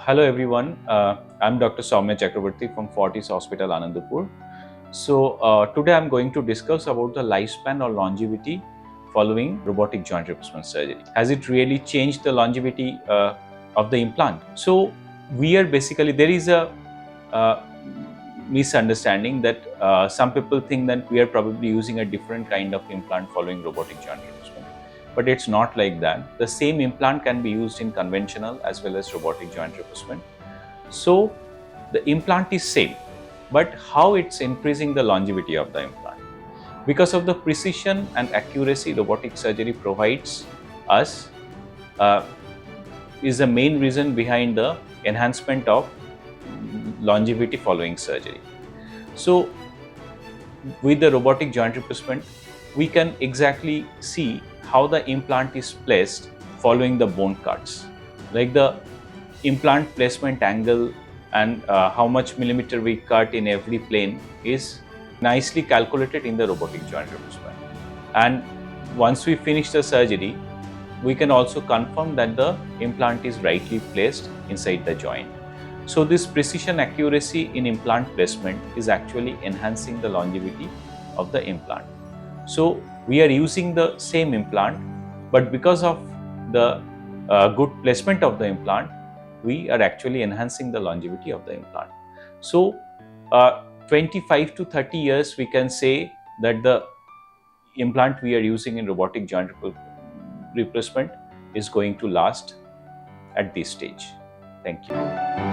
Hello everyone, I'm Dr. Soumya Chakraborty from Fortis Hospital, Anandapur. Today I'm going to discuss about the lifespan or longevity following robotic joint replacement surgery. Has it really changed the longevity of the implant? There is a misunderstanding that some people think that we are probably using a different kind of implant following robotic joint replacement. But it's not like that. The same implant can be used in conventional as well as robotic joint replacement. So the implant is same, but how it's increasing the longevity of the implant. Because of the precision and accuracy robotic surgery provides us is the main reason behind the enhancement of longevity following surgery. So with the robotic joint replacement, we can exactly see how the implant is placed following the bone cuts, like the implant placement angle and how much millimeter we cut in every plane is nicely calculated in the robotic joint replacement. And once we finish the surgery, we can also confirm that the implant is rightly placed inside the joint. So this precision accuracy in implant placement is actually enhancing the longevity of the implant. So we are using the same implant, but because of the good placement of the implant, we are actually enhancing the longevity of the implant. So 25 to 30 years, we can say that the implant we are using in robotic joint replacement is going to last at this stage. Thank you.